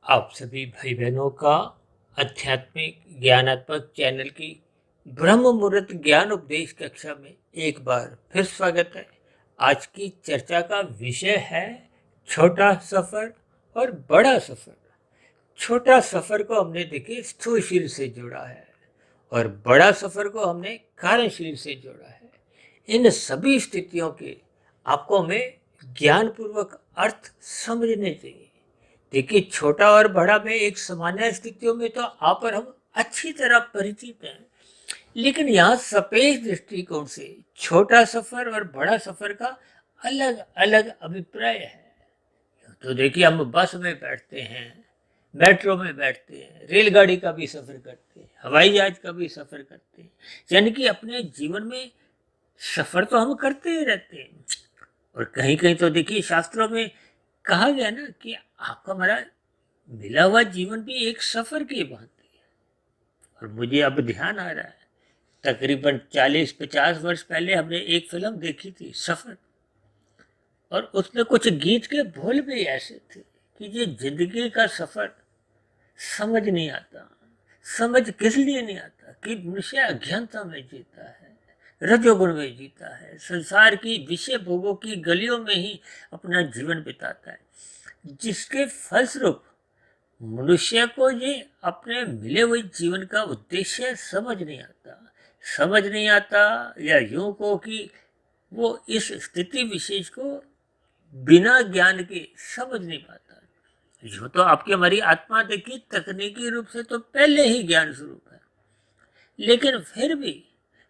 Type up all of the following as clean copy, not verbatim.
आप सभी भाई बहनों का आध्यात्मिक ज्ञानात्मक चैनल की ब्रह्म मुहूर्त ज्ञान उपदेश कक्षा में एक बार फिर स्वागत है। आज की चर्चा का विषय है छोटा सफर और बड़ा सफर। छोटा सफर को हमने देखिए स्थूल शरीर से जोड़ा है और बड़ा सफर को हमने कारण शरीर से जोड़ा है। इन सभी स्थितियों के आपको हमें ज्ञानपूर्वक अर्थ समझने चाहिए। देखिए, छोटा और बड़ा में एक सामान्य स्थितियों में तो आप और हम अच्छी तरह परिचित हैं, लेकिन यहाँ सपेश दृष्टिकोण से छोटा सफर और बड़ा सफर का अलग अलग अभिप्राय है। तो देखिए, हम बस में बैठते हैं, मेट्रो में बैठते हैं, रेलगाड़ी का भी सफर करते हैं, हवाई जहाज का भी सफर करते हैं। यानी कि अपने जीवन में सफर तो हम करते ही रहते हैं। और कहीं कहीं तो देखिए, शास्त्रों में कहा गया ना कि आपका हमारा मिला हुआ जीवन भी एक सफर की भांति है। और मुझे अब ध्यान आ रहा है, तकरीबन 40-50 वर्ष पहले हमने एक फिल्म देखी थी, सफर। और उसमें कुछ गीत के बोल भी ऐसे थे कि ये जिंदगी का सफर समझ नहीं आता। समझ किस लिए नहीं आता कि मनुष्य अज्ञानता में जीता है, रजोगुण में जीता है, संसार की विषय भोगों की गलियों में ही अपना जीवन बिताता है, जिसके फलस्वरूप मनुष्य को ये अपने मिले हुए जीवन का उद्देश्य समझ नहीं आता, या यूं को कि वो इस स्थिति विशेष को बिना ज्ञान के समझ नहीं पाता। जो तो आपकी हमारी आत्मा देखिए तकनीकी रूप से तो पहले ही ज्ञान स्वरूप है, लेकिन फिर भी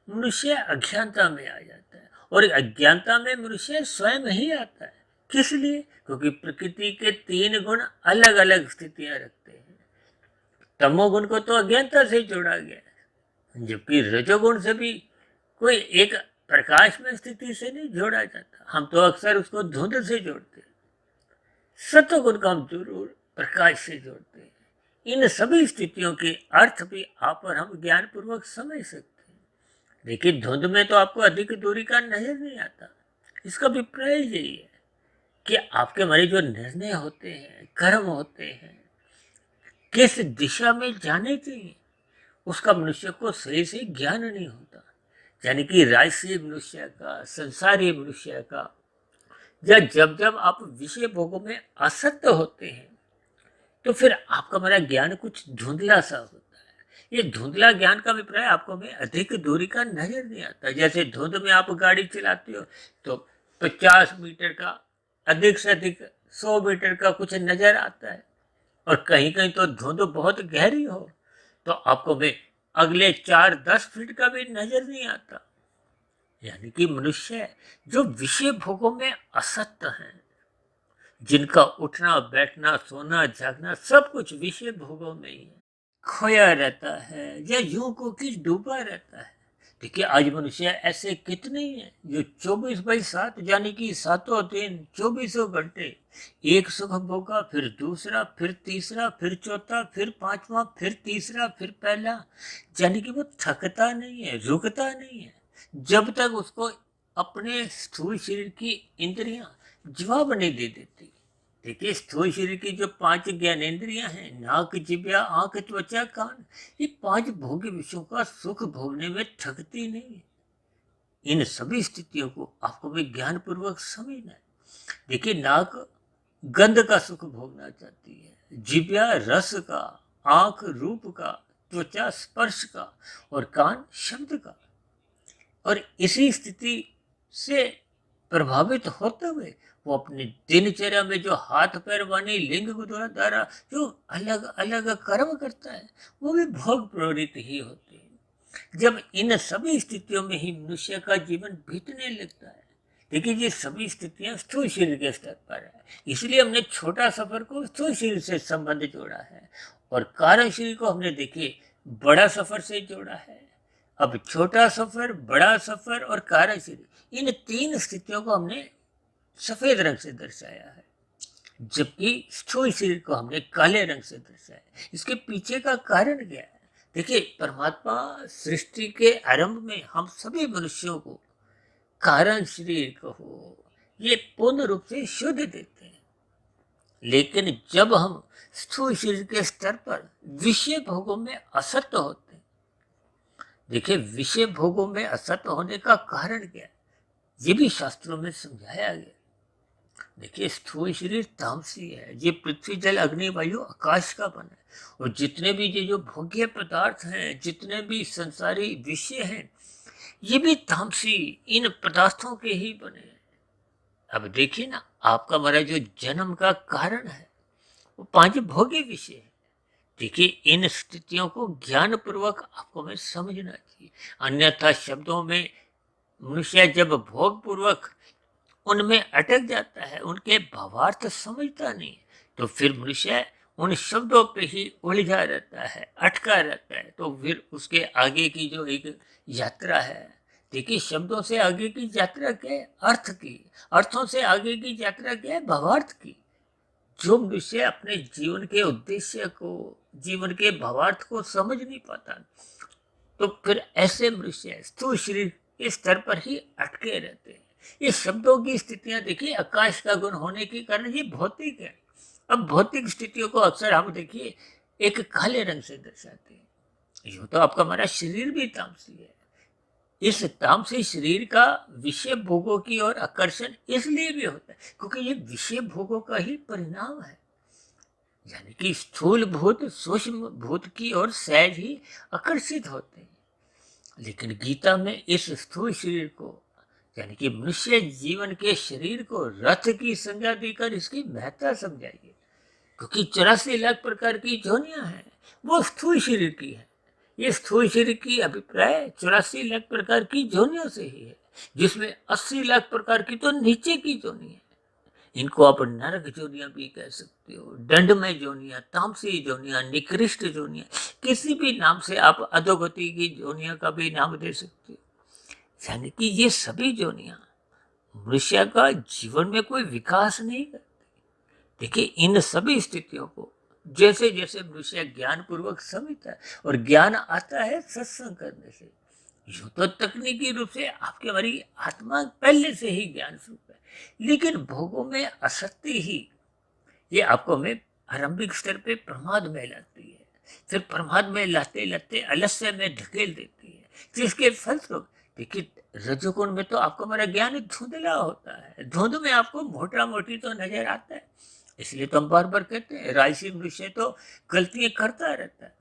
मनुष्य अज्ञानता में आ जाता है। और अज्ञानता में मनुष्य स्वयं ही आता है। किस लिए? क्योंकि प्रकृति के 3 गुण अलग अलग स्थितियां रखते हैं। तमोगुण को तो अज्ञानता से जोड़ा गया है, जबकि रजोगुण से भी कोई एक प्रकाश में स्थिति से नहीं जोड़ा जाता। हम तो अक्सर उसको धुंध से जोड़ते हैं। सत्वगुण को हम जरूर प्रकाश से जोड़ते हैं। इन सभी स्थितियों के अर्थ भी आप और हम ज्ञान पूर्वक समझ सकते हैं। देखिए, धुंध में तो आपको अधिक दूरी का नजर नहीं आता। इसका अभिप्राय यही है कि आपके हमारे जो निर्णय होते हैं, कर्म होते हैं, किस दिशा में जाने चाहिए, उसका मनुष्य को सही से ज्ञान नहीं होता। यानी कि राजसी मनुष्य का, संसारी मनुष्य का, या जब जब आप विषय भोगों में असक्त होते हैं, तो फिर आपका हमारा ज्ञान कुछ धुंधला सा होता है। ये धुंधला ज्ञान का अभिप्राय आपको में अधिक दूरी का नजर नहीं आता। जैसे धुंध में आप गाड़ी चलाते हो तो 50 मीटर का, अधिक से अधिक 100 मीटर का कुछ नजर आता है। और कहीं कहीं तो धुंध बहुत गहरी हो तो आपको में अगले 4-10 फीट का भी नजर नहीं आता। यानी कि मनुष्य जो विषय भोगों में असक्त हैं, जिनका उठना बैठना सोना जागना सब कुछ विषय भोगों में ही है, खोया रहता है, या यूं को कि डूबा रहता है। देखिए, आज मनुष्य ऐसे कितने हैं जो 24/7 यानी कि 7 दिन 24 घंटे एक सुख भोगा, फिर दूसरा, फिर तीसरा, फिर चौथा, फिर पांचवा, फिर तीसरा, फिर पहला। यानी कि वो थकता नहीं है, रुकता नहीं है, जब तक उसको अपने स्थूल शरीर की इंद्रियां जवाब नहीं दे देती। देखिए, स्थूल शरीर की जो 5 ज्ञानेंद्रियां हैं, नाक, जिह्वा, आंख, त्वचा, कान, ये 5 भोग्य विषयों का सुख भोगने में थकती नहीं है। इन सभी स्थितियों को आपको भी ज्ञान पूर्वक समझना है। देखिए, नाक गंध का सुख भोगना चाहती है, जिह्वा रस का, आंख रूप का, त्वचा स्पर्श का, और कान शब्द का। और इसी स्थिति से प्रभावित होते हुए वो अपनी दिनचर्या में जो हाथ पैर वाणी लिंग द्वारा जो अलग अलग कर्म करता है, वो भी भोग प्रवृत्ति ही होती है। जब इन सभी स्थितियों में ही मनुष्य का जीवन बीतने लगता है। देखिए, ये सभी स्थितियां स्थूल शरीर के स्तर पर है, इसलिए हमने छोटा सफर को स्थूल शरीर से संबंध जोड़ा है, और कारण शरीर को हमने देखिए बड़ा सफर से जोड़ा है। अब छोटा सफर, बड़ा सफर और कारण शरीर, इन 3 स्थितियों को हमने सफेद रंग से दर्शाया है, जबकि स्थूल शरीर को हमने काले रंग से दर्शाया। इसके पीछे का कारण क्या है? देखिए, परमात्मा सृष्टि के आरंभ में हम सभी मनुष्यों को कारण शरीर कहो, ये पूर्ण रूप से शुद्ध देते हैं। लेकिन जब हम स्थूल शरीर के स्तर पर विषय भोगों में असत्य होते हैं। देखिए, विषय भोगों में असत्य होने का कारण क्या है, ये भी शास्त्रों में समझाया गया। देखिए, स्थूल शरीर तामसी है, ये पृथ्वी जल अग्नि वायु आकाश का बना है। और जितने भी ये जो भोग्य पदार्थ हैं, जितने भी संसारी विषय हैं, ये भी तामसी इन पदार्थों के ही बने हैं। अब देखिए ना, आपका हमारा जो जन्म का कारण है वो पांच भोग्य विषय है। देखिए, इन स्थितियों को ज्ञान पूर्वक आपको में समझना चाहिए। अन्यथा शब्दों में मनुष्य जब भोग पूर्वक उनमें अटक जाता है, उनके भावार्थ समझता नहीं, तो फिर मनुष्य उन शब्दों पे ही उलझा रहता है, अटका रहता है। तो फिर उसके आगे की जो एक यात्रा है, देखिए, शब्दों से आगे की यात्रा क्या है, अर्थ की। अर्थों से आगे की यात्रा क्या है, भावार्थ की। जो मनुष्य अपने जीवन के उद्देश्य को, जीवन के भावार्थ को समझ नहीं पाता, तो फिर ऐसे मनुष्य स्थूल शरीर के स्तर पर ही अटके रहते हैं। ये शब्दों की स्थितियां देखिए, आकाश का गुण होने के कारण ये भौतिक है। अब भौतिक स्थितियों को अक्सर हम देखिए एक काले रंग से दर्शाते हैं। यूं तो आपका हमारा शरीर भी तामसी है। इस तामसी शरीर का विषय भोगों की ओर आकर्षण इसलिए भी होता है क्योंकि ये विषय भोगों का ही परिणाम है। यानी कि स्थूल भूत सूक्ष्म भूत की ओर सहज ही आकर्षित होते हैं। लेकिन गीता में इस स्थूल शरीर को, यानी कि मनुष्य जीवन के शरीर को रथ की संज्ञा देकर इसकी महत्ता समझाइए। क्योंकि 84 लाख प्रकार की योनियां हैं, वो स्थूल शरीर की है। ये स्थूल शरीर की अभिप्राय 84 लाख प्रकार की योनियों से ही है, जिसमें 80 लाख प्रकार की तो नीचे की योनि है। इनको आप नरक जोनियां भी कह सकते हो, दंडमय जोनियां, तामसी जोनियां, निकृष्ट जोनियां, किसी भी नाम से आप अधोगति की जोनियां का भी नाम दे सकते हो। यानी कि ये सभी जोनियां मनुष्य का जीवन में कोई विकास नहीं करती। देखिए, इन सभी स्थितियों को जैसे जैसे मनुष्य ज्ञान पूर्वक समझता है, और ज्ञान आता है सत्संग करने से। यूं तो तकनीकी रूप से आपकी हमारी आत्मा पहले से ही ज्ञान स्वरूप है, लेकिन भोगों में आसक्ति ही ये आपको में आरंभिक स्तर पे प्रमाद में लाती है। फिर प्रमाद में लाते लाते आलस्य में ढकेल देती है, जिसके फलस्वरूप देखिए, रजोगुण में तो आपको हमारा ज्ञान धुंधला होता है, धुंध में आपको मोटा मोटी तो नजर आता है। इसलिए तो हम बार बार कहते हैं, राजसी मनुष्य तो गलतियां करता रहता है,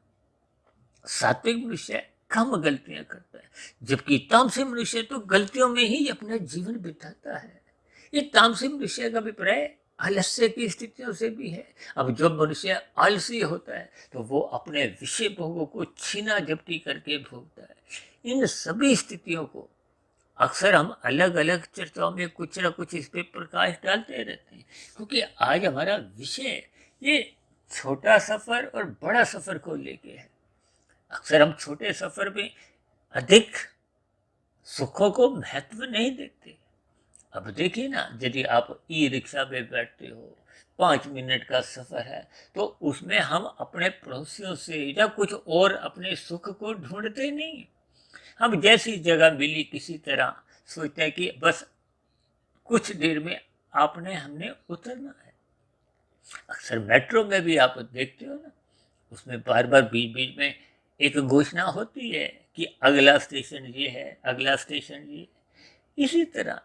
सात्विक मनुष्य कम गलतियां करता है, जबकि तामसी मनुष्य तो गलतियों में ही अपना जीवन बिताता है। ये तामसी मनुष्य का अभिप्राय आलस्य की स्थितियों से भी है। अब जब मनुष्य आलसी होता है तो वो अपने विषय भोगों को छीना झपटी करके भोगता है। इन सभी स्थितियों को अक्सर हम अलग अलग चर्चाओं में कुछ ना कुछ इस पे प्रकाश डालते रहते हैं, क्योंकि आज हमारा विषय ये छोटा सफर और बड़ा सफर को लेके है। अक्सर हम छोटे सफर में अधिक सुखों को महत्व नहीं देते। अब देखिए ना, यदि आप ई रिक्शा में बैठते हो, 5 मिनट का सफर है, तो उसमें हम अपने पड़ोसियों से या कुछ और अपने सुख को ढूंढते नहीं। हम जैसी जगह मिली किसी तरह सोचते हैं कि बस कुछ देर में आपने हमने उतरना है। अक्सर मेट्रो में भी आप देखते हो ना, उसमें बार बार बीच बीच में एक घोषणा होती है कि अगला स्टेशन ये है, अगला स्टेशन ये। इसी तरह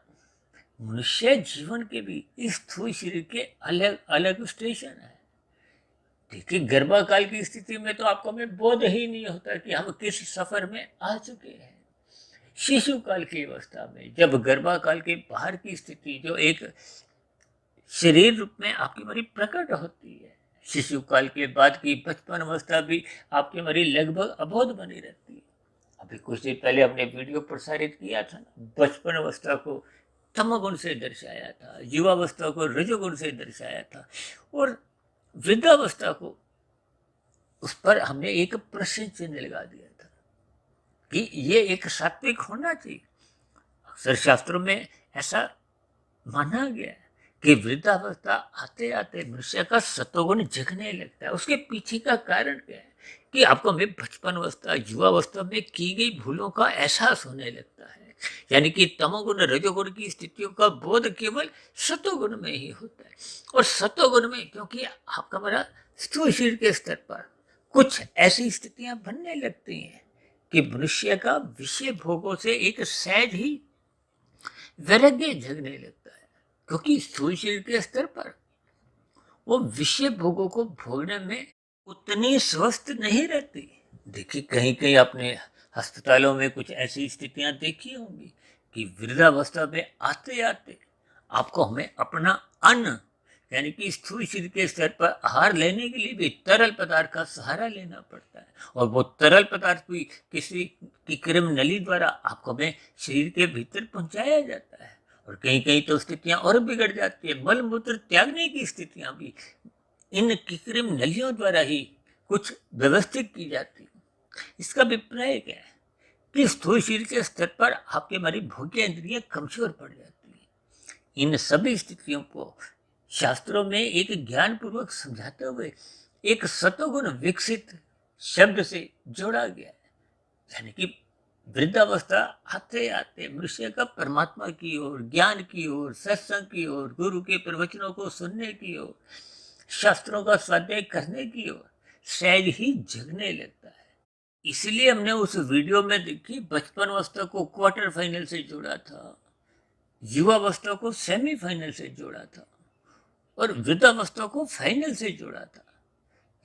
मनुष्य जीवन के भी इस स्थूल शरीर के अलग अलग स्टेशन है। देखिए, गर्भाकाल की स्थिति में तो आपको हमें बोध ही नहीं होता कि हम किस सफर में आ चुके हैं। शिशु काल की अवस्था में, जब गर्भाकाल के बाहर की स्थिति जो एक शरीर रूप में आपकी हमारी प्रकट होती है, शिशु काल के बाद की बचपन अवस्था भी आपकी हमारी लगभग अबोध बनी रहती है। अभी कुछ दिन पहले हमने वीडियो प्रसारित किया था ना, बचपन अवस्था को तमोगुण से दर्शाया था, युवावस्था को रजोगुण से दर्शाया था, और वृद्धावस्था को उस पर हमने एक प्रश्न चिन्ह लगा दिया था कि ये एक सात्विक होना चाहिए। अक्सर शास्त्रों में ऐसा माना गया है कि वृद्धावस्था आते आते मनुष्य का सतोगुण जगने लगता है। उसके पीछे का कारण क्या है कि आपको हमें बचपन अवस्था युवावस्था में की गई भूलों का एहसास होने लगता है। यानी कि तमोगुण रजोगुण की स्थितियों का बोध केवल सतोगुण में ही होता है। और सतोगुण में क्योंकि आपका हमारा स्थूल शरीर के स्तर पर कुछ ऐसी स्थितियां बनने लगती हैं कि मनुष्य का विषय भोगों से एक सहज ही वैराग्य जगने लगता है, क्योंकि स्थूल शरीर के स्तर पर वो विषय भोगों को भोगने में उतनी स्वस्थ नहीं रहती। देखिए, कहीं कहीं आपने अस्पतालों में कुछ ऐसी स्थितियां देखी होंगी कि वृद्धावस्था में आते आते आपको हमें अपना अन्न यानी कि स्थूल शरीर के स्तर पर आहार लेने के लिए भी तरल पदार्थ का सहारा लेना पड़ता है, और वो तरल पदार्थ भी किसी की कृमि नली द्वारा आपको हमें शरीर के भीतर पहुंचाया जाता है। और कहीं कहीं तो स्थितियां और बिगड़ जाती है, मल मूत्र त्यागने की स्थितियां भी इन कृत्रिम नलियों द्वारा ही कुछ व्यवस्थित की जाती है। इसका अभिप्राय क्या है कि स्थूल शरीर के स्तर पर आपके हमारी भोग्य इंद्रियां कमजोर पड़ जाती है। इन सभी स्थितियों को शास्त्रों में एक ज्ञान पूर्वक समझाते हुए एक सतोगुण विकसित शब्द से जोड़ा गया है, यानी कि वृद्धावस्था आते आते मनुष्य का परमात्मा की ओर, ज्ञान की ओर, सत्संग की ओर, गुरु के प्रवचनों को सुनने की ओर, शास्त्रों का स्वाध्याय करने की ओर सहज ही जगने लगता है। इसलिए हमने उस वीडियो में देखी बचपन अवस्था को क्वार्टर फाइनल से जोड़ा था, युवावस्था को सेमीफाइनल से जोड़ा था और वृद्धावस्था को फाइनल से जोड़ा था।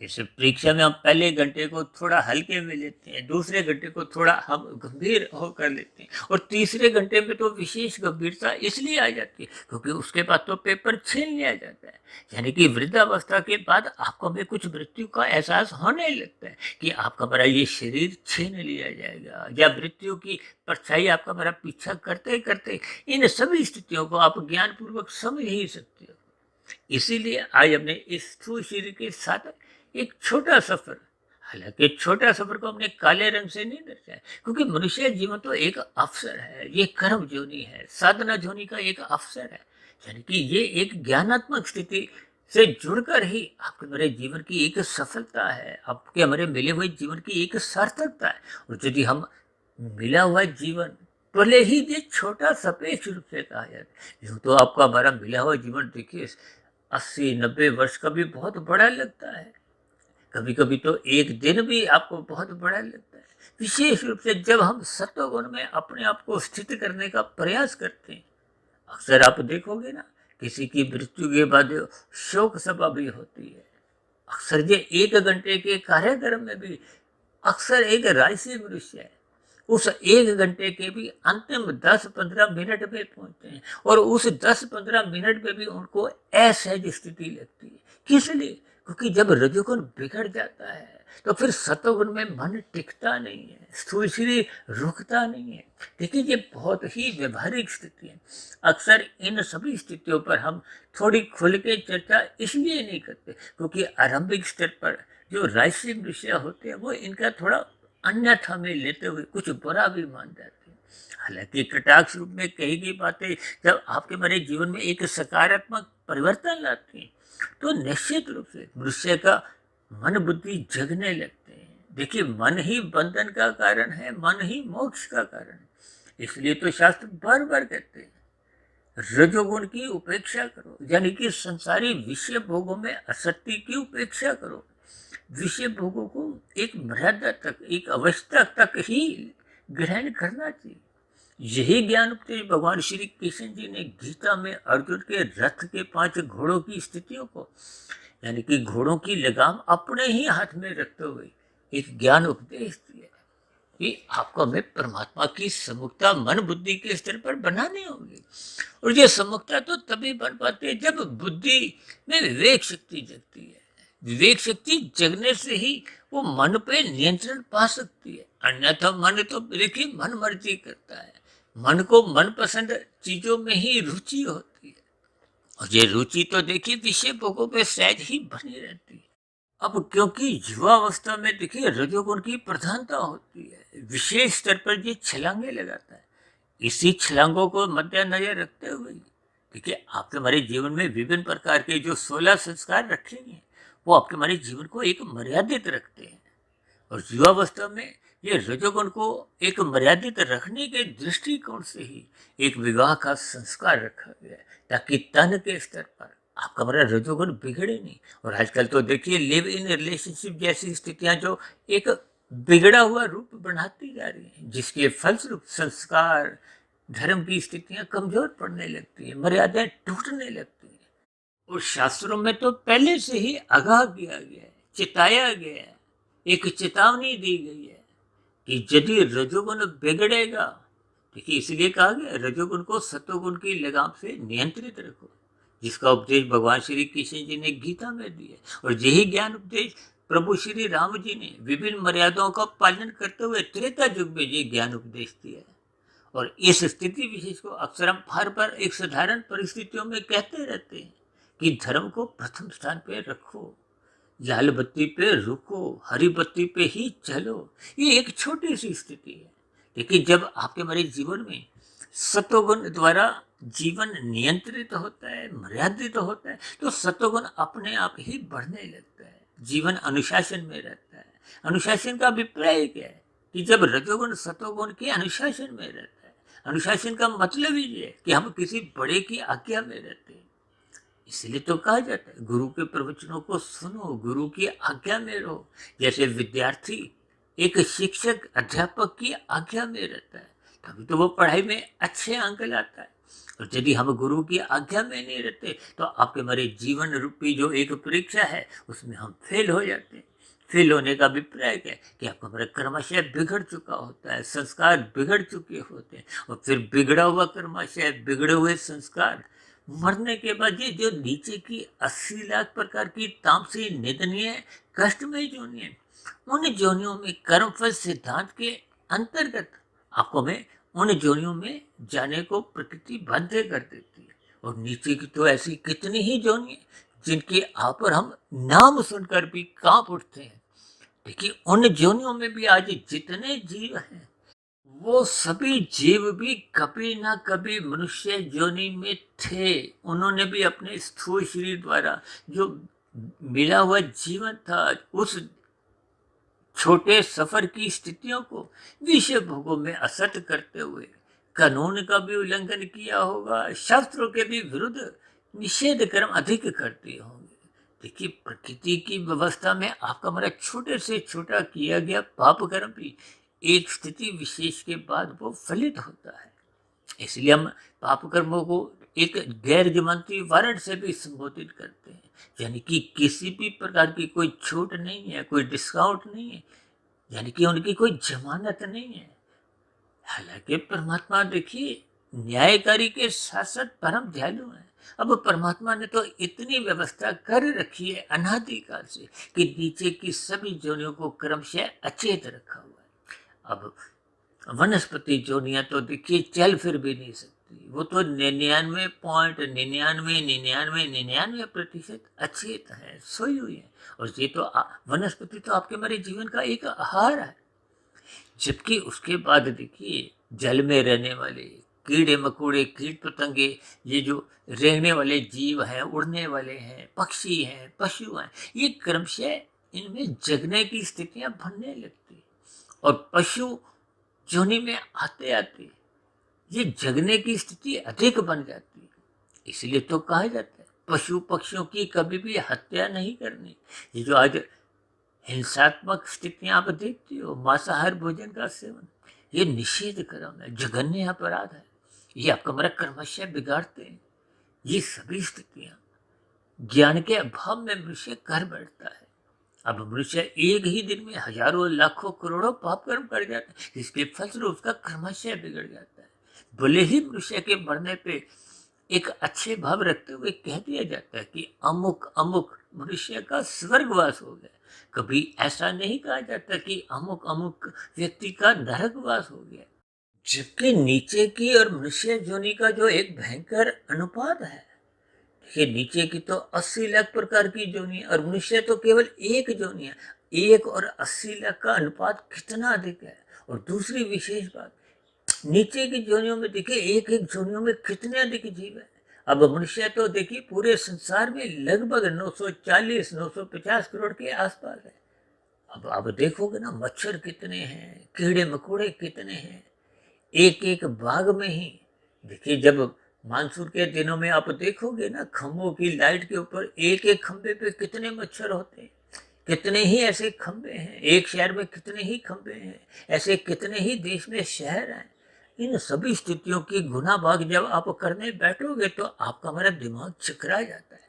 जैसे परीक्षा में हम पहले घंटे को थोड़ा हल्के में लेते हैं, दूसरे घंटे को थोड़ा हम गंभीर होकर लेते हैं, और तीसरे घंटे में तो विशेष गंभीरता इसलिए आ जाती है क्योंकि उसके बाद तो पेपर छीन लिया जाता है। यानी कि वृद्धावस्था के बाद आपको हमें कुछ मृत्यु का एहसास होने लगता है कि आपका हमारा ये शरीर छीन लिया जाएगा, या मृत्यु की परछाई आपका हमारा पीछा करते करते इन सभी स्थितियों को आप ज्ञानपूर्वक समझ ही सकते हो। इसीलिए आज हमने इस स्थूल शरीर के साथ एक छोटा सफर, हालांकि छोटा सफर को हमने काले रंग से नहीं दर्शाया, क्योंकि मनुष्य जीवन तो एक अवसर है, ये कर्म जोनी है, साधना जोनी का एक अवसर है, यानी कि ये एक ज्ञानात्मक स्थिति से जुड़कर ही आपके मेरे जीवन की एक सफलता है, आपके हमारे मिले हुए जीवन की एक सार्थकता है। और यदि हम मिला हुआ जीवन भले ही ये छोटा सापेक्ष रूप से कहा जाए, यूं तो आपका हमारा मिला हुआ जीवन देखिए 80-90 वर्ष का भी बहुत बड़ा लगता है, कभी कभी तो एक दिन भी आपको बहुत बड़ा लगता है, विशेष रूप से जब हम सत्वगुण में अपने आप को स्थित करने का प्रयास करते हैं। अक्सर आप देखोगे ना, किसी की मृत्यु के बाद शोक सभा भी होती है, अक्सर ये 1 घंटे के कार्यक्रम में भी अक्सर एक राजसी मनुष्य है उस 1 घंटे के भी अंतिम 10-15 मिनट में पहुंचते हैं, और उस 10-15 मिनट में भी उनको असहज स्थिति लगती है। किस लिए? क्योंकि जब रजोगुण बिगड़ जाता है तो फिर सतोगुण में मन टिकता नहीं है, स्थूल शरीर रुकता नहीं है। देखिए, ये बहुत ही व्यवहारिक स्थिति है। अक्सर इन सभी स्थितियों पर हम थोड़ी खुल के चर्चा इसलिए नहीं करते क्योंकि आरंभिक स्तर पर जो राजसी मनुष्य होते हैं वो इनका थोड़ा अन्यथा में लेते हुए कुछ बुरा भी मान जाते हैं। हालांकि कटाक्ष रूप में कही गई बातें जब आपके मेरे जीवन में एक सकारात्मक परिवर्तन लाती हैं तो निश्चित रूप से मनुष्य का मन बुद्धि जगने लगते हैं। देखिए, मन ही बंधन का कारण है, मन ही मोक्ष का कारण है। इसलिए तो शास्त्र बार बार कहते हैं रजोगुण की उपेक्षा करो, यानी कि संसारी विषय भोगों में आसक्ति की उपेक्षा करो। विषय भोगों को एक मर्यादा तक, एक अवस्था तक ही ग्रहण करना चाहिए। यही ज्ञान उपदेश भगवान श्री कृष्ण जी ने गीता में अर्जुन के रथ के 5 घोड़ों की स्थितियों को, यानी कि घोड़ों की लगाम अपने ही हाथ में रखते हुए एक ज्ञान उपदेश दिया कि आपको हमें परमात्मा की सम्मुखता मन बुद्धि के स्तर पर बनानी होगी। और ये सम्मुखता तो तभी बन पाती है जब बुद्धि में विवेक शक्ति जगती है। विवेक शक्ति जगने से ही वो मन पे नियंत्रण पा सकती है, अन्यथा मन तो देखिए मन मर्जी करता है, मन को मनपसंद चीजों में ही रुचि होती है, और ये रुचि तो देखिए विषय भोगों पे सहज ही बनी रहती है। अब क्योंकि युवावस्था में देखिए रजोगुण की प्रधानता होती है, विशेष स्तर पर ये छलांगे लगाता है। इसी छलांगों को मद्देनजर रखते हुए देखिए आपके हमारे जीवन में विभिन्न प्रकार के जो 16 संस्कार रखे हैं वो आपके हमारे जीवन को एक मर्यादित रखते हैं। और युवावस्था में ये रजोगुण को एक मर्यादित रखने के दृष्टिकोण से ही एक विवाह का संस्कार रखा गया है, ताकि तन के स्तर पर आपका हमारा रजोगुण बिगड़े नहीं। और आजकल तो देखिए लिव इन रिलेशनशिप जैसी स्थितियां जो एक बिगड़ा हुआ रूप बनाती जा रही हैं, जिसके फलस्वरूप संस्कार, धर्म की स्थितियां कमजोर पड़ने लगती है, मर्यादाएं टूटने लगती है। और शास्त्रों में तो पहले से ही आगाह किया गया है, चिताया गया है, एक चेतावनी दी गई है कि यदि रजोगुण बिगड़ेगा, देखिए इसलिए कहा गया रजोगुण को सतोगुण की लगाम से नियंत्रित रखो, जिसका उपदेश भगवान श्री कृष्ण जी ने गीता में दिया। और यही ज्ञान उपदेश प्रभु श्री राम जी ने विभिन्न मर्यादाओं का पालन करते हुए त्रेता युग में ये ज्ञान उपदेश दिया है। और इस स्थिति विशेष को अक्सर हम बार बार एक साधारण परिस्थितियों में कहते रहते हैं कि धर्म को प्रथम स्थान पे रखो, लाल बत्ती पे रुको, हरी बत्ती पे ही चलो। ये एक छोटी सी स्थिति है, लेकिन जब आपके हमारे जीवन में सतोगुण द्वारा जीवन नियंत्रित होता है, मर्यादित होता है, तो सतोगुण अपने आप ही बढ़ने लगता है, जीवन अनुशासन में रहता है। अनुशासन का अभिप्राय क्या है कि जब रजोगुण सतोगुण के अनुशासन में रहता है, अनुशासन का मतलब ही है कि हम किसी बड़े की आज्ञा में रहते हैं। इसलिए तो कहा जाता है गुरु के प्रवचनों को सुनो, गुरु की आज्ञा में रहो। जैसे विद्यार्थी एक शिक्षक अध्यापक की आज्ञा में रहता है, तभी तो वो पढ़ाई में अच्छे अंक लाता है। और यदि हम गुरु की आज्ञा में नहीं रहते तो आपके हमारे जीवन रूपी जो एक परीक्षा है उसमें हम फेल हो जाते हैं। फेल होने का अभिप्राय क्या है कि आपका हमारा कर्माशय बिगड़ चुका होता है, संस्कार बिगड़ चुके होते हैं। और फिर बिगड़ा हुआ कर्माशय, बिगड़े हुए संस्कार, मरने के बाद ये जो नीचे की 80 लाख प्रकार की तामसी निंदनीय कष्टमय जोनियां, उन जोनियों में कर्मफल सिद्धांत के अंतर्गत आपको में उन जोनियों में जाने को प्रकृति बाध्य कर देती है। और नीचे की तो ऐसी कितनी ही जोनियां जिनके आप पर हम नाम सुनकर भी कांप उठते हैं। देखिए उन जोनियों में भी आज जितने जीव हैं, वो सभी जीव भी कभी ना कभी मनुष्य योनि में थे। उन्होंने भी अपने स्थूल शरीर द्वारा जो मिला हुआ जीवन था, उस छोटे सफर की स्थितियों को विषय भोगों में असत करते हुए कानून का भी उल्लंघन किया होगा, शास्त्रों के भी विरुद्ध निषेध कर्म अधिक करते होंगे। देखिए प्रकृति की व्यवस्था में आपका हमारा छोटे से छोटा किया गया पाप कर्म भी एक स्थिति विशेष के बाद वो फलित होता है। इसलिए हम पाप कर्मों को एक गैर जमानती वारंट से भी संबोधित करते हैं, यानी कि किसी भी प्रकार की कोई छूट नहीं है, कोई डिस्काउंट नहीं है, यानी कि उनकी कोई जमानत नहीं है। हालांकि परमात्मा देखिए न्यायकारी के साथ साथ परम दयालु है। अब परमात्मा ने तो इतनी व्यवस्था कर रखी है अनादिकाल से कि नीचे की सभी जोनियों को क्रमशः अचेत रखा हुआ है। अब वनस्पति जोनियां तो देखिए चल फिर भी नहीं सकती, वो तो 99.999999% अचेत है, सोई हुई है। और ये तो वनस्पति तो आपके हमारे जीवन का एक आहार है। जबकि उसके बाद देखिए जल में रहने वाले कीड़े मकोड़े, कीट पतंगे, ये जो रहने वाले जीव हैं, उड़ने वाले हैं, पक्षी हैं, पशु हैं, ये क्रमशः इनमें जगने की स्थितियां बनने लगती। और पशु जोनि में आते आते ये जगने की स्थिति अधिक बन जाती है। इसलिए तो कहा जाता है पशु पक्षियों की कभी भी हत्या नहीं करनी। ये जो आज हिंसात्मक स्थितियां आप देखती हो, मांसाहार भोजन का सेवन, ये निषेध कर्म है, जघन्य अपराध है। ये आपका हमारा कर्मशय बिगाड़ते हैं। ये सभी स्थितियां ज्ञान के अभाव में मनुष्य कर बैठता है। अब मनुष्य एक ही दिन में हजारों लाखों करोड़ों पाप कर्म कर जाता है, जिसके फलस्वरूप उसका कर्मशय बिगड़ जाता है। भले ही मनुष्य के मरने पे एक अच्छे भाव रखते हुए कह दिया जाता है कि अमुक अमुक मनुष्य का स्वर्गवास हो गया, कभी ऐसा नहीं कहा जाता कि अमुक अमुक व्यक्ति का नरकवास हो गया। जबकि नीचे की और मनुष्य योनि का जो एक भयंकर अनुपात है, ये नीचे की तो 80 लाख प्रकार की जोनी है और मनुष्य तो केवल एक जोनी है। 1 और 80 लाख का अनुपात कितना अधिक है। और दूसरी विशेष बात, नीचे की जोनियों में देखिए एक एक जोनियों में कितने अधिक जीव है। अब मनुष्य तो देखिए पूरे संसार में लगभग 940 950 करोड़ के आसपास है। अब आप देखोगे ना मच्छर कितने हैं, कीड़े मकोड़े कितने हैं। एक एक बाग में ही देखिए जब मानसून के दिनों में आप देखोगे ना, खंभों की लाइट के ऊपर एक एक खंभे पे कितने मच्छर होते हैं। कितने ही ऐसे खंभे हैं, एक शहर में कितने ही खंभे हैं, ऐसे कितने ही देश में शहर हैं। इन सभी स्थितियों की गुना भाग जब आप करने बैठोगे तो आपका हमारा दिमाग चकरा जाता है।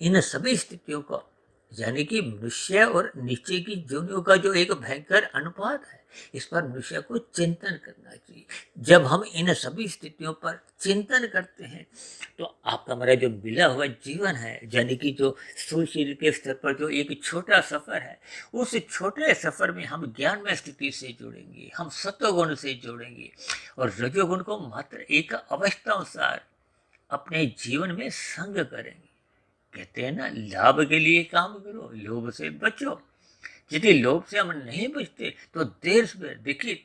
इन सभी स्थितियों को, यानी कि मनुष्य और नीचे की जोनियों का जो एक भयंकर अनुपात है, इस पर मनुष्य को चिंतन करना चाहिए। जब हम इन सभी स्थितियों पर चिंतन करते हैं तो आपका हमारा जो मिला हुआ जीवन है, यानी कि जो स्थूल शरीर के स्तर पर जो एक छोटा सफर है, उस छोटे सफर में हम ज्ञान में स्थिति से जुड़ेंगे, हम सत्वगुण से जुड़ेंगे और रजोगुण को मात्र एक अवस्था अनुसार अपने जीवन में संग करेंगे। कहते हैं ना, लाभ के लिए काम करो, लोभ से बचो। यदि लोभ से हम नहीं बचते तो देर से देखिए,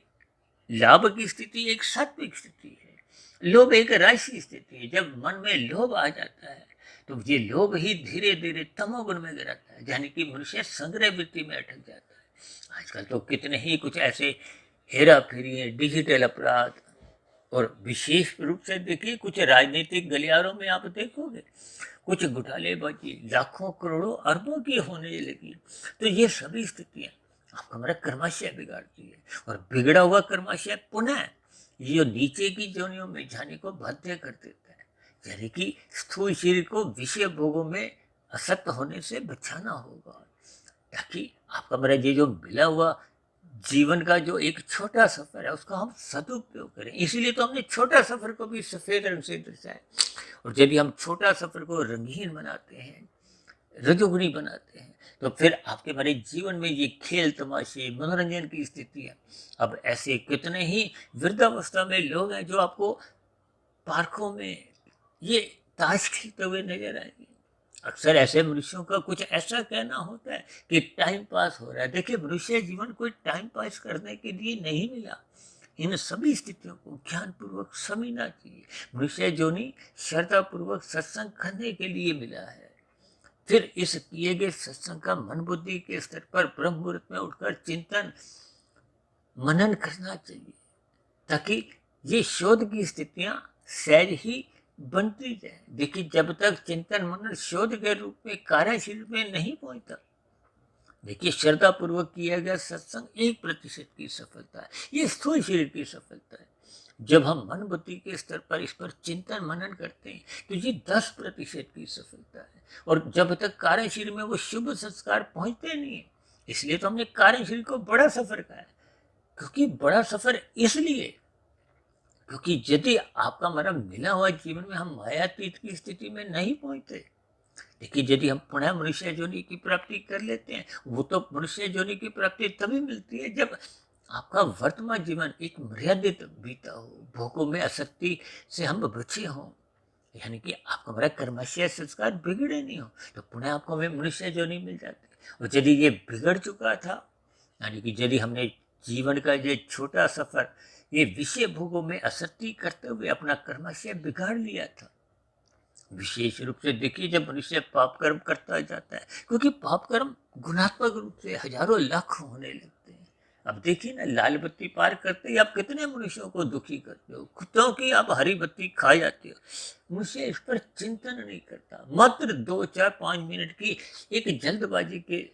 लाभ की स्थिति एक सात्विक स्थिति है, लोभ एक राशि स्थिति है। जब मन में लोभ आ जाता है तो ये लोभ ही धीरे धीरे तमोगुण में गिराता है, यानी कि मनुष्य संग्रह वृत्ति में अटक जाता है। आजकल तो कितने ही कुछ ऐसे हेरा फेरी, डिजिटल अपराध, और विशेष रूप से देखिए कुछ राजनीतिक गलियारों में आप देखोगे कुछ घोटालेबाजी लाखों करोड़ों अरबों की होने लगी। तो ये सभी स्थितियां आपका हमारा कर्माशय बिगाड़ती है, और बिगड़ा हुआ कर्माशय पुनः ये नीचे की जोनियों में जाने को बाध्य कर देता है, यानी कि स्थूल शरीर को विषय भोगों में असक्त होने से बचाना होगा, ताकि आपका हमारा ये जो मिला हुआ जीवन का जो एक छोटा सफर है उसका हम सदुपयोग करें। इसीलिए तो हमने छोटा सफर को भी सफेद रंग से दर्शाया। और यदि हम छोटा सफर को रंगीन बनाते हैं, रजोगुणी बनाते हैं, तो फिर आपके हमारे जीवन में ये खेल तमाशे मनोरंजन की स्थिति है। अब ऐसे कितने ही वृद्धावस्था में लोग हैं जो आपको पार्कों में ये ताश खेलते हुए नजर आएंगे। अक्सर ऐसे मनुष्यों का कुछ ऐसा कहना होता है कि टाइम पास हो रहा है। देखिए, मनुष्य जीवन कोई टाइम पास करने के लिए नहीं मिला। इन सभी स्थितियों को ज्ञान पूर्वक समझना चाहिए। मनुष्य जोनी श्रद्धा पूर्वक सत्संग करने के लिए मिला है। फिर इस किए गए सत्संग का मन बुद्धि के स्तर पर ब्रह्म मुहूर्त में उठकर चिंतन मनन करना चाहिए, ताकि ये शोध की स्थितियां सहज ही बनती जाए। देखिए, जब तक चिंतन मनन शोध के रूप में कार्यशील में नहीं पहुंचता, देखिए श्रद्धा पूर्वक किया गया सत्संग 1% की सफलता है, ये स्थूल शरीर की सफलता है। जब हम मन बुद्धि के स्तर पर इस पर चिंतन मनन करते हैं तो ये 10% की सफलता है। और जब तक कार्यशील में वो शुभ संस्कार पहुंचते नहीं है, इसलिए तो हमने कार्यशील को बड़ा सफर कहा है। क्योंकि बड़ा सफर इसलिए, क्योंकि यदि आपका हमारा मिला हुआ जीवन में हम मायातीत की स्थिति में नहीं पहुंचते, देखिए यदि हम पुनः मनुष्य जोनि की प्राप्ति कर लेते हैं, वो तो मनुष्य जोनि की प्राप्ति तभी मिलती है जब आपका वर्तमान जीवन एक मर्यादित बीता हो, भोगों में आसक्ति से हम बचे हों, यानी कि आपका हमारा कर्मशय संस्कार बिगड़े नहीं हो, तो पुनः आपको हमें मनुष्य जोनि मिल जाती है। और यदि ये बिगड़ चुका था, यानी कि यदि हमने जीवन का ये छोटा सफर ये विषय भोगों में आसक्ति करते हुए अपना कर्मशय बिगाड़ लिया था, विशेष रूप से देखिए जब मनुष्य पाप कर्म करता जाता है, क्योंकि पाप कर्म गुणात्मक रूप से हजारों लाख होने लगते हैं। अब देखिए ना, लाल बत्ती पार करते ही आप कितने मनुष्यों को दुखी करते हो, कुत्तों की आप हरी बत्ती खा जाते हो। मनुष्य इस पर चिंतन नहीं करता, मात्र 2, 4, 5 मिनट की एक जल्दबाजी के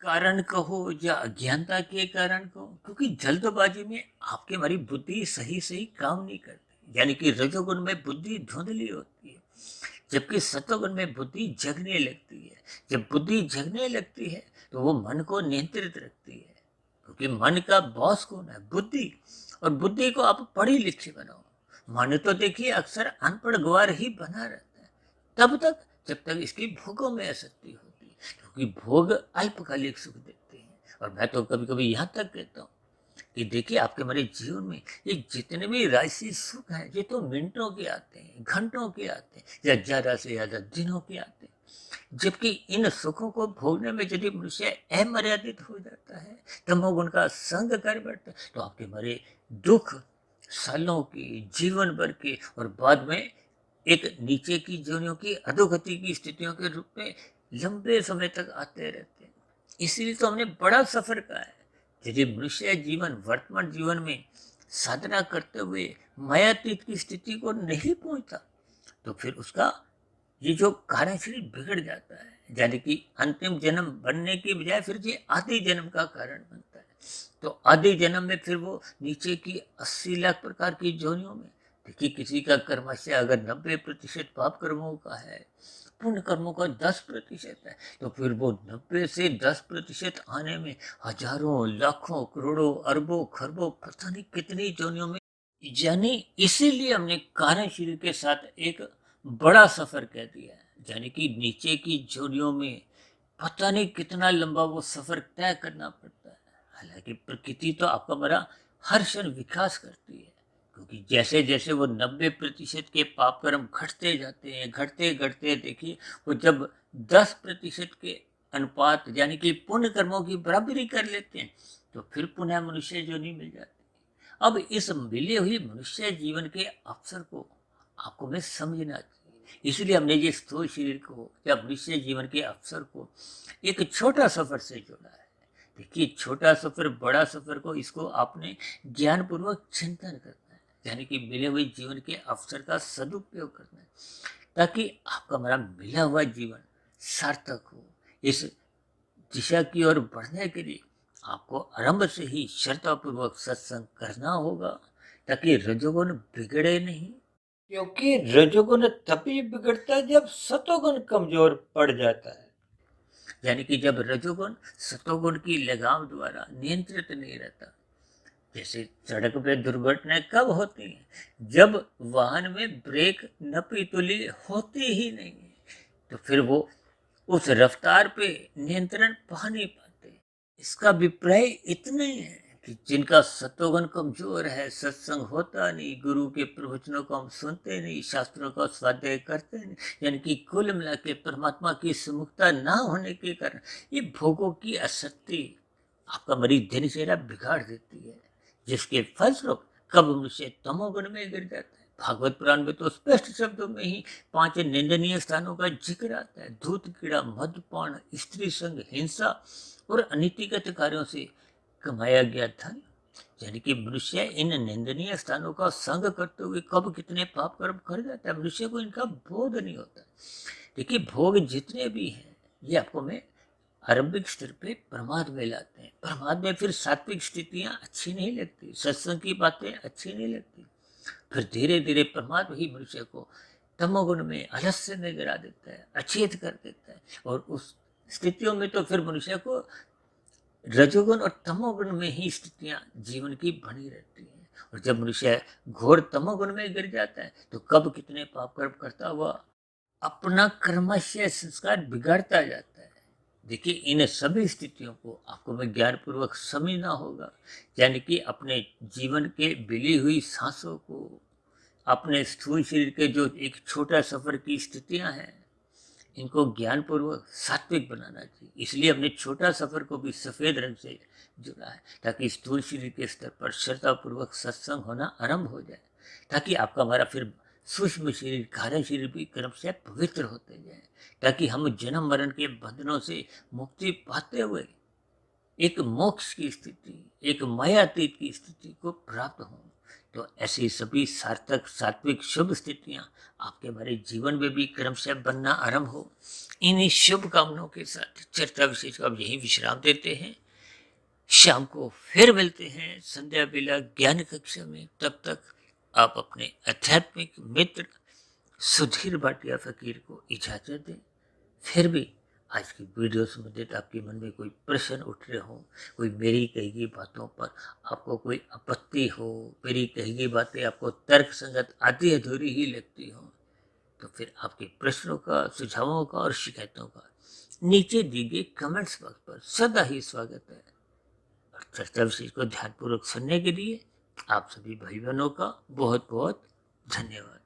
कारण कहो या अज्ञानता के कारण कहो, क्योंकि जल्दबाजी में आपकी हमारी बुद्धि सही सही काम नहीं करती, यानी कि रजोगुण में बुद्धि धुंधली होती है, जबकि सत्वगुण में बुद्धि जगने लगती है। जब बुद्धि जगने लगती है तो वो मन को नियंत्रित रखती है, क्योंकि मन का बॉस कौन है? बुद्धि। और बुद्धि को आप पढ़ी लिखी बनाओ। मन तो देखिए अक्सर अनपढ़ गवार ही बना रहता है तब तक जब तक इसकी भोगों में आसक्ति होती है, क्योंकि भोग अल्पकालिक सुख देते हैं। और मैं तो कभी कभी यहाँ तक कहता हूँ कि देखिए आपके हमारे जीवन में ये जितने भी राशि सुख हैं, ये तो मिनटों के आते हैं, घंटों के आते हैं, या ज्यादा से ज्यादा दिनों के आते हैं। जबकि इन सुखों को भोगने में यदि मनुष्य अमर्यादित हो जाता है, तमोगुण का संग कर बैठता है, तो आपके हमारे दुख सालों की, जीवन भर के, और बाद में एक नीचे की जोनियों की अधोगति की स्थितियों के रूप में लंबे समय तक आते रहते हैं। इसीलिए तो हमने बड़ा सफर कहा है। यदि मनुष्य जीवन वर्तमान जीवन में साधना करते हुए मायातीत की स्थिति को नहीं पहुंचता, तो फिर उसका ये जो कार्यशरीर बिगड़ जाता है, यानी कि अंतिम जन्म बनने की बजाय फिर ये आदि जन्म का कारण बनता है। तो आदि जन्म में फिर वो नीचे की 80 लाख प्रकार की योनियों में, देखिए किसी का कर्मशय अगर 90% पाप कर्मों का है, पुण्य कर्मों का 10% है, तो फिर वो 90 से 10% आने में हजारों लाखों करोड़ों अरबों खरबों पता नहीं कितनी योनियों में, यानी इसीलिए हमने कारण शरीर के साथ एक बड़ा सफर कह दिया है। यानी कि नीचे की जोनियों में पता नहीं कितना लंबा वो सफर तय करना पड़ता है। हालांकि प्रकृति तो आपका हमारा हर क्षण विकास करती है, क्योंकि जैसे जैसे वो 90% के पाप कर्म घटते जाते हैं, घटते घटते देखिए वो जब 10% के अनुपात यानी कि पुण्य कर्मों की बराबरी कर लेते हैं, तो फिर पुनः मनुष्य जोनि मिल जाती है। अब इस मिले हुई मनुष्य जीवन के अवसर को आपको में समझना चाहिए, इसलिए हमने ये स्थूल शरीर को या मनुष्य जीवन के अवसर को एक छोटा सफर से जोड़ा है। देखिए छोटा सफर बड़ा सफर को इसको आपने ज्ञान पूर्वक चिंतन करना है, यानी कि मिले हुए जीवन के अवसर का सदुपयोग करना है, ताकि आपका हमारा मिला हुआ जीवन सार्थक हो। इस दिशा की ओर बढ़ने के लिए आपको आरंभ से ही श्रद्धापूर्वक सत्संग करना होगा, ताकि रजोगुण बिगड़े नहीं, क्योंकि रजोगुण तभी बिगड़ता है जब सतोगुण कमजोर पड़ जाता है। यानी कि जब रजोगुण सतोगुण की लगाम द्वारा नियंत्रित नहीं रहता। जैसे सड़क पे दुर्घटनाएं कब होती हैं? जब वाहन में ब्रेक नपीतुली होती ही नहीं है, तो फिर वो उस रफ्तार पे नियंत्रण पा नहीं पाते। इसका अभिप्राय इतना ही है कि जिनका सत्वगुण कमजोर है, सत्संग होता नहीं, गुरु के प्रवचनों को हम सुनते नहीं, शास्त्रों का स्वाध्याय करते नहीं, यानी कि कुल मिला के परमात्मा की सुमुखता ना होने के कारण ये भोगों की आसक्ति आपका मरीज दिनचर्या बिगाड़ देती है, जिसके फलस्वरूप कब मनुष्य तमोगुण में गिर जाता है। भागवत पुराण में तो स्पष्ट शब्दों में ही 5 निंदनीय स्थानों का जिक्र आता है: धूत कीड़ा, मद्यपान, स्त्री संग, हिंसा और अनीतिगत कार्यों से कमाया गया धन। यानी कि मनुष्य इन निंदनीय स्थानों का संग करते हुए कब कितने पाप कर्म कर जाता है, मनुष्य को इनका बोध नहीं होता। देखिए भोग जितने भी हैं ये आपको में आरंभिक स्तर पे प्रमाद में लाते हैं। प्रमाद में फिर सात्विक स्थितियां अच्छी नहीं लगती, सत्संग की बातें अच्छी नहीं लगती, फिर धीरे धीरे परमात्मा ही मनुष्य को तमोगुण में आलस्य में गिरा देता है, अचेत कर देता है। और उस स्थितियों में तो फिर मनुष्य को रजोगुण और तमोगुण में ही स्थितियां जीवन की बनी रहती हैं। और जब मनुष्य घोर तमोगुण में गिर जाता है तो कब कितने पाप कर्म करता हुआ अपना कर्मशय संस्कार बिगाड़ता जाता है। देखिए इन सभी स्थितियों को आपको में ज्ञान पूर्वक समझना होगा, यानी कि अपने जीवन के बिली हुई सांसों को, अपने स्थूल शरीर के जो एक छोटा सफर की स्थितियां हैं, इनको ज्ञान पूर्वक सात्विक बनाना चाहिए। इसलिए हमने छोटा सफर को भी सफेद रंग से जुड़ा है, ताकि स्थूल शरीर के स्तर पर श्रद्धा पूर्वक सत्संग होना आरंभ हो जाए, ताकि आपका हमारा फिर सूक्ष्म शरीर, कारण शरीर भी क्रम से पवित्र होते जाए, ताकि हम जन्म मरण के बंधनों से मुक्ति पाते हुए एक मोक्ष की स्थिति, एक मायातीत की स्थिति को प्राप्त हों। तो ऐसी सभी सार्थक सात्विक शुभ स्थितियां आपके हमारे जीवन में भी क्रमशः बनना आरंभ हो। इन्हीं शुभ कामनाओं के साथ चर्चा विशेष को अब यही विश्राम देते हैं। शाम को फिर मिलते हैं संध्या बेला ज्ञान कक्षा में। तब तक आप अपने आध्यात्मिक मित्र सुधीर भाटिया फकीर को इजाजत दें। फिर भी आज की वीडियो संबंधित आपके मन में कोई प्रश्न उठ रहे हो, कोई मेरी कही गई बातों पर आपको कोई आपत्ति हो, मेरी कही गई बातें आपको तर्क संगत आधी अधूरी ही लगती हो, तो फिर आपके प्रश्नों का, सुझावों का और शिकायतों का नीचे दी गई कमेंट्स बॉक्स पर सदा ही स्वागत है। और चर्चा विशेष को ध्यानपूर्वक सुनने के लिए आप सभी भाई बहनों का बहुत बहुत धन्यवाद।